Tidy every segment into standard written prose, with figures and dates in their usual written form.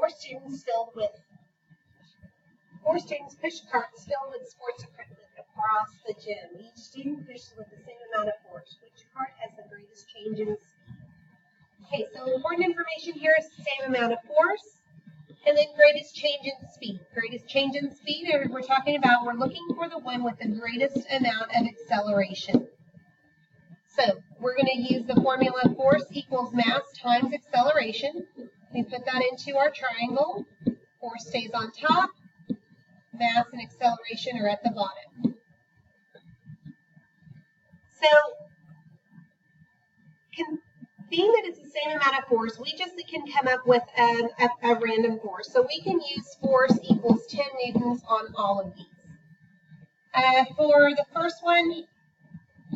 four students push carts filled with sports equipment across the gym. Each student pushes with the same amount of force. Which cart has the greatest change in speed? Okay, so important information here is the same amount of force, and then greatest change in speed. Greatest change in speed, we're looking for the one with the greatest amount of acceleration. So we're going to use the formula force equals mass times acceleration. We put that into our triangle. Force stays on top. Mass and acceleration are at the bottom. So, being that it's the same amount of force, we just can come up with a random force. So we can use force equals 10 newtons on all of these. For the first one,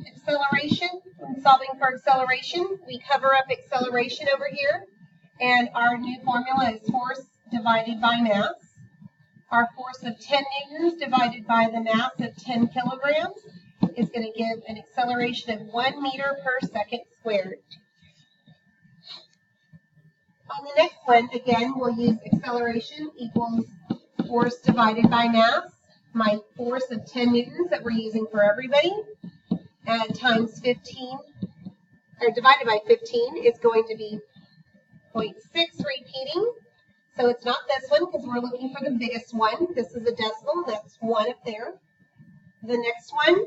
acceleration, when solving for acceleration, we cover up acceleration over here. And our new formula is force divided by mass. Our force of 10 newtons divided by the mass of 10 kilograms is going to give an acceleration of 1 meter per second squared. On the next one, again, we'll use acceleration equals force divided by mass. My force of 10 newtons that we're using for everybody times 15, or divided by 15 is going to be 0.6 repeating. So it's not this one because we're looking for the biggest one. This is a decimal. That's 1 up there. The next one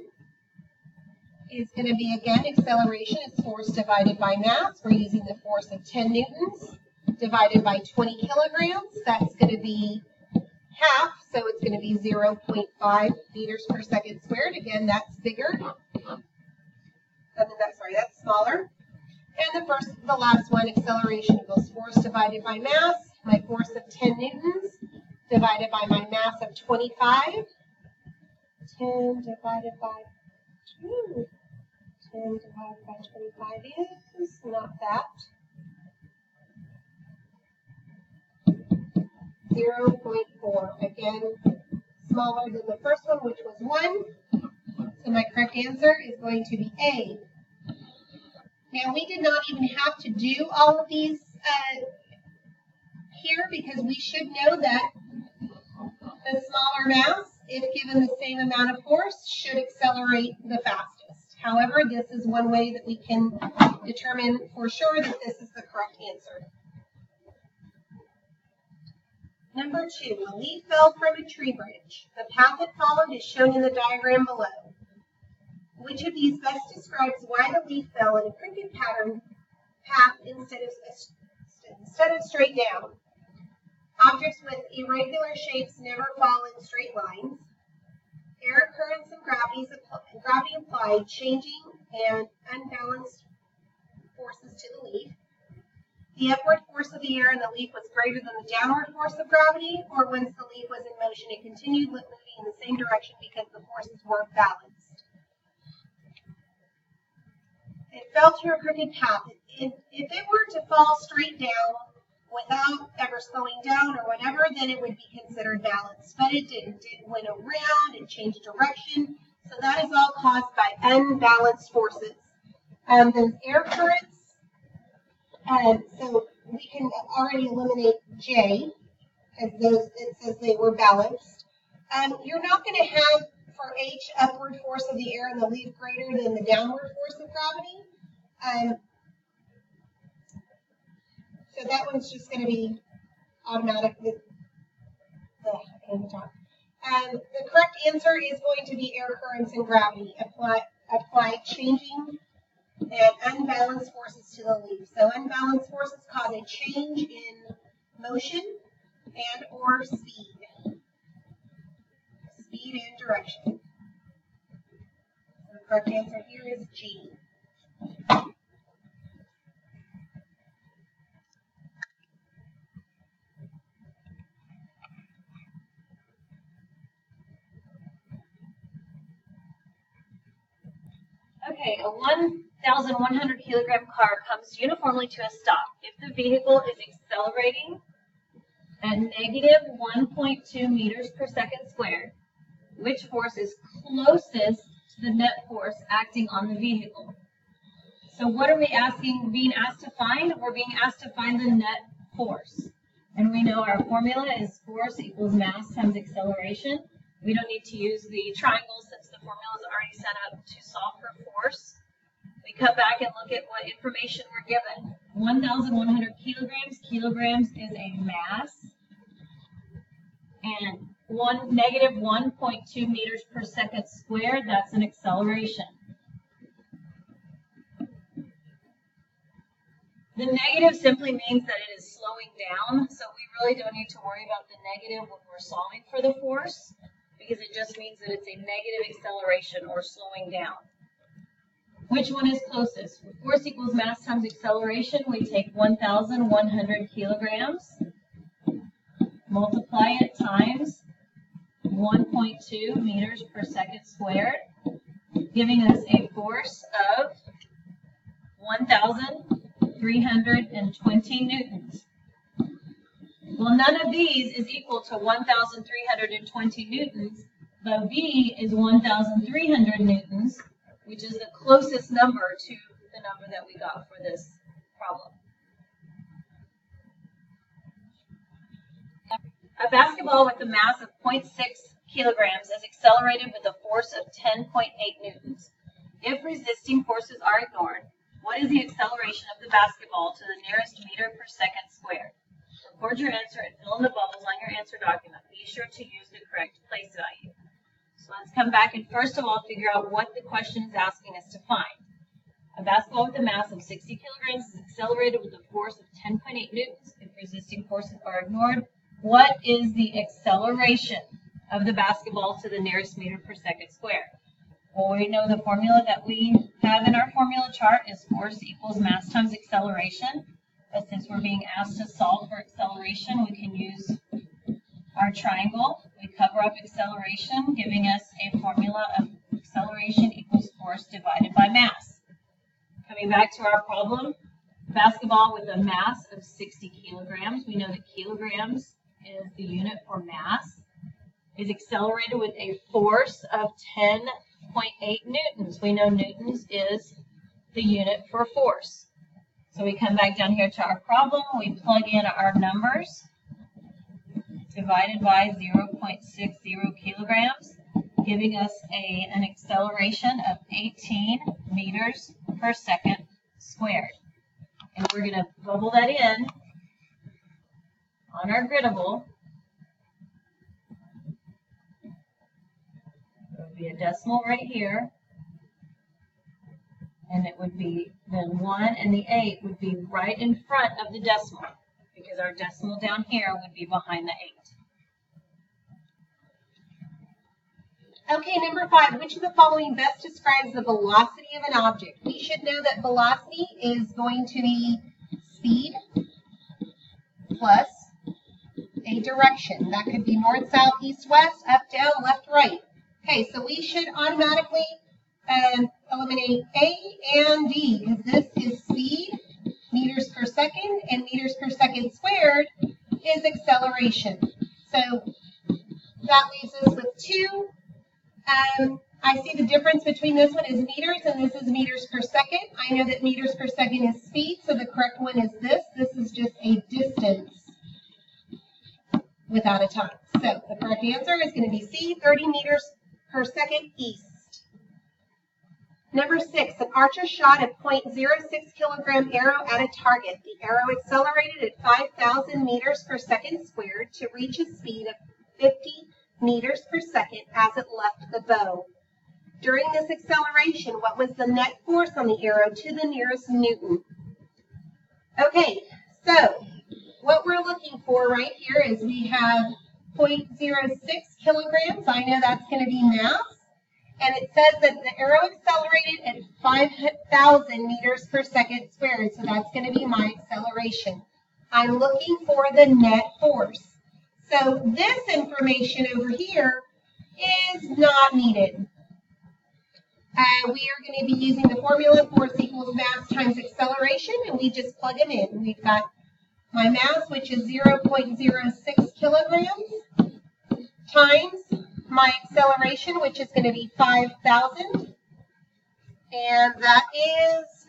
is going to be, again, acceleration. It's force divided by mass. We're using the force of 10 newtons divided by 20 kilograms. That's going to be half, so it's going to be 0.5 meters per second squared. Again, that's bigger. That's smaller. And the last one, acceleration equals force divided by mass. My force of 10 newtons divided by my mass of 25. 10 divided by 2. 10 divided by 25 is not that. 0.4. Again, smaller than the first one, which was 1. So my correct answer is going to be A. Now, we did not even have to do all of these here because we should know that the smaller mass, if given the same amount of force, should accelerate the fastest. However, this is one way that we can determine for sure that this is the correct answer. Number 2, a leaf fell from a tree branch. The path it followed is shown in the diagram below. Which of these best describes why the leaf fell in a crooked path instead of straight down? Objects with irregular shapes never fall in straight lines. Air currents and gravity apply changing and unbalanced forces to the leaf. The upward force of the air in the leaf was greater than the downward force of gravity, or once the leaf was in motion, it continued moving in the same direction because the forces weren't balanced. It fell through a crooked path. If it were to fall straight down without ever slowing down or whatever, then it would be considered balanced. But it didn't. It went around and changed direction. So that is all caused by unbalanced forces. Those air currents, so we can already eliminate J as it says they were balanced. You're not going to have for H, upward force of the air in the leaf greater than the downward force of gravity. So that one's just going to be automatic. I can't even talk. The correct answer is going to be air currents and gravity. Apply changing and unbalanced forces to the leaf. So unbalanced forces cause a change in motion and or speed. Speed and direction. The correct answer here is G. Okay, a 1,100 kilogram car comes uniformly to a stop if the vehicle is accelerating at negative 1.2 meters per second squared. Which force is closest to the net force acting on the vehicle? So what are we being asked to find? We're being asked to find the net force. And we know our formula is force equals mass times acceleration. We don't need to use the triangle since the formula is already set up to solve for force. We come back and look at what information we're given. 1,100 kilograms. Kilograms is a mass. And negative 1.2 meters per second squared, that's an acceleration. The negative simply means that it is slowing down, so we really don't need to worry about the negative when we're solving for the force, because it just means that it's a negative acceleration or slowing down. Which one is closest? Force equals mass times acceleration. We take 1,100 kilograms, multiply it times 1.2 meters per second squared, giving us a force of 1,320 newtons. Well, none of these is equal to 1,320 newtons, but V is 1,300 newtons, which is the closest number to the number that we got for this problem. A basketball with a mass of 0.6 kilograms is accelerated with a force of 10.8 newtons. If resisting forces are ignored, what is the acceleration of the basketball to the nearest meter per second squared? Record your answer and fill in the bubbles on your answer document. Be sure to use the correct place value. So let's come back and first of all figure out what the question is asking us to find. A basketball with a mass of 60 kilograms is accelerated with a force of 10.8 newtons. If resisting forces are ignored, what is the acceleration of the basketball to the nearest meter per second squared? Well, we know the formula that we have in our formula chart is force equals mass times acceleration. But since we're being asked to solve for acceleration, we can use our triangle. We cover up acceleration, giving us a formula of acceleration equals force divided by mass. Coming back to our problem, basketball with a mass of 60 kilograms. We know that kilograms is the unit for mass, is accelerated with a force of 10.8 newtons. We know newtons is the unit for force. So we come back down here to our problem. We plug in our numbers, divided by 0.60 kilograms, giving us an acceleration of 18 meters per second squared. And we're going to bubble that in on our griddable. There would be a decimal right here. And it would be the 1 and the 8 would be right in front of the decimal, because our decimal down here would be behind the 8. Okay, number 5, which of the following best describes the velocity of an object? We should know that velocity is going to be speed plus a direction. That could be north, south, east, west, up, down, left, right. Okay, so we should automatically eliminate A and D, because this is speed, meters per second, and meters per second squared is acceleration. So that leaves us with 2. I see the difference between this one is meters and this is meters per second. I know that meters per second is speed, so the correct one is this. This is just a distance without a time. So the correct answer is going to be C, 30 meters per second east. Number 6, an archer shot a .06 kilogram arrow at a target. The arrow accelerated at 5,000 meters per second squared to reach a speed of 50 meters per second as it left the bow. During this acceleration, what was the net force on the arrow to the nearest newton? Okay, so what we're looking for right here is we have 0.06 kilograms. I know that's going to be mass. And it says that the arrow accelerated at 5,000 meters per second squared. So that's going to be my acceleration. I'm looking for the net force. So this information over here is not needed. We are going to be using the formula force equals mass times acceleration, and we just plug it in. We've got my mass, which is 0.06 kilograms, times my acceleration, which is going to be 5,000, and that is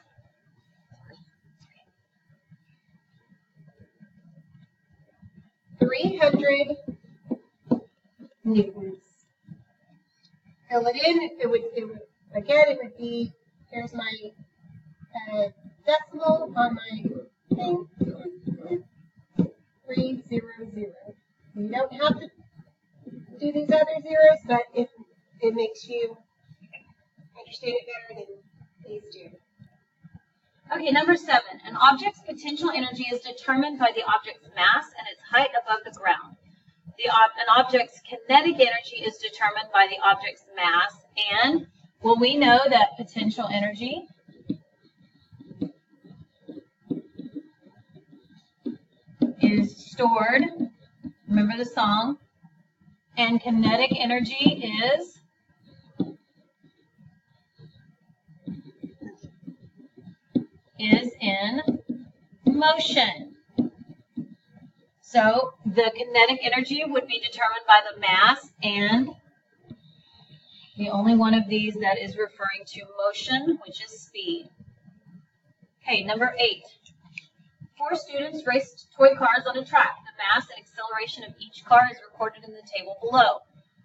5,000 300 newtons. Fill it in. It would be, here's my decimal on my thing, 300. You don't have to do these other zeros, but if it makes you understand it better, then please do. Okay, number 7. An object's potential energy is determined by the object's mass and its height above the ground. An object's kinetic energy is determined by the object's mass, and well, we know that potential energy is stored, remember the song, and kinetic energy is in motion. So the kinetic energy would be determined by the mass, and the only one of these that is referring to motion, which is speed. Okay, number 8. 4 students raced toy cars on a track. The mass and acceleration of each car is recorded in the table below.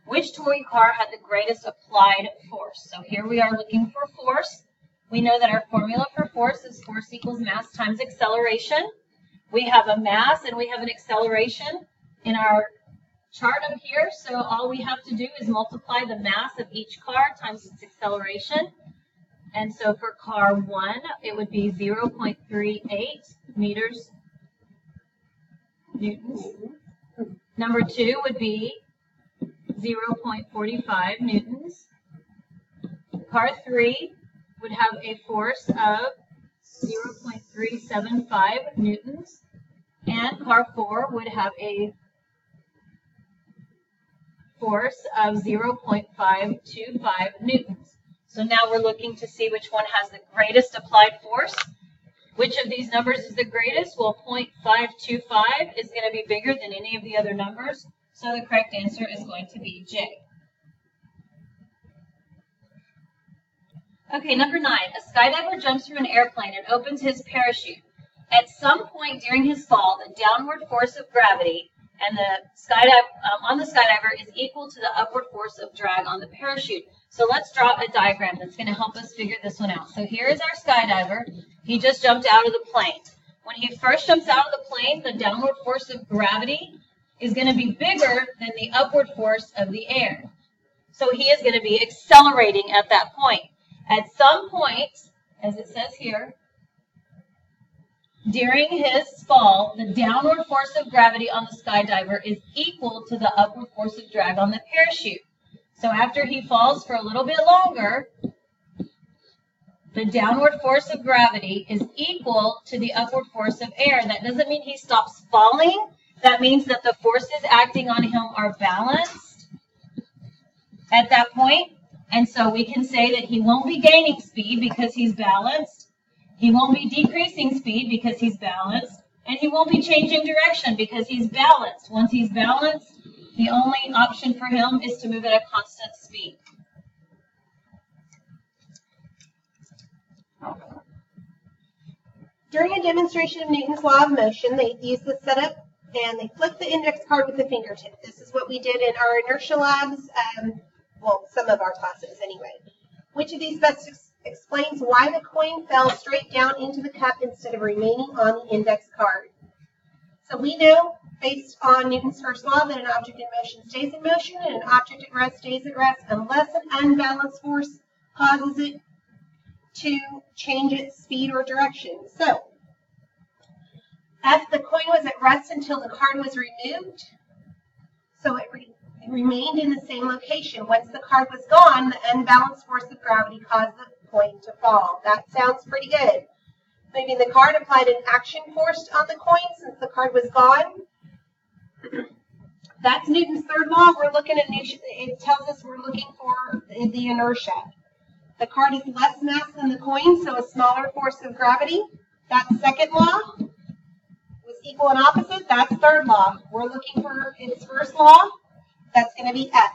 Which toy car had the greatest applied force? So here we are looking for force. We know that our formula for force is force equals mass times acceleration. We have a mass and we have an acceleration in our chart up here. So all we have to do is multiply the mass of each car times its acceleration. And so for car 1, it would be 0.38 newtons. Number 2 would be 0.45 newtons. Car 3 would have a force of 0.375 newtons. And car 4 would have a force of 0.525 newtons. So now we're looking to see which one has the greatest applied force. Which of these numbers is the greatest? Well, 0.525 is going to be bigger than any of the other numbers. So the correct answer is going to be J. Okay, number 9. A skydiver jumps from an airplane and opens his parachute. At some point during his fall, the downward force of gravity and the on the skydiver is equal to the upward force of drag on the parachute. So let's draw a diagram that's going to help us figure this one out. So here is our skydiver. He just jumped out of the plane. When he first jumps out of the plane, the downward force of gravity is going to be bigger than the upward force of the air. So he is going to be accelerating at that point. At some point, as it says here, during his fall, the downward force of gravity on the skydiver is equal to the upward force of drag on the parachute. So after he falls for a little bit longer, the downward force of gravity is equal to the upward force of air. That doesn't mean he stops falling. That means that the forces acting on him are balanced at that point. And so we can say that he won't be gaining speed because he's balanced. He won't be decreasing speed because he's balanced. And he won't be changing direction because he's balanced. Once he's balanced, the only option for him is to move at a constant speed. During a demonstration of Newton's law of motion, they use the setup and they flip the index card with the fingertip. This is what we did in our inertia labs, well, some of our classes anyway. Which of these best explains why the coin fell straight down into the cup instead of remaining on the index card? So we know, based on Newton's first law, that an object in motion stays in motion and an object at rest stays at rest unless an unbalanced force causes it to change its speed or direction. So, F, the coin was at rest until the card was removed, so it remained in the same location. Once the card was gone, the unbalanced force of gravity caused the coin to fall. That sounds pretty good. Moving the card applied an action force on the coin since the card was gone. That's Newton's third law. We're looking at, it tells us we're looking for the inertia. The card is less mass than the coin, so a smaller force of gravity. That's second law. Was equal and opposite. That's third law. We're looking for its first law. That's going to be F.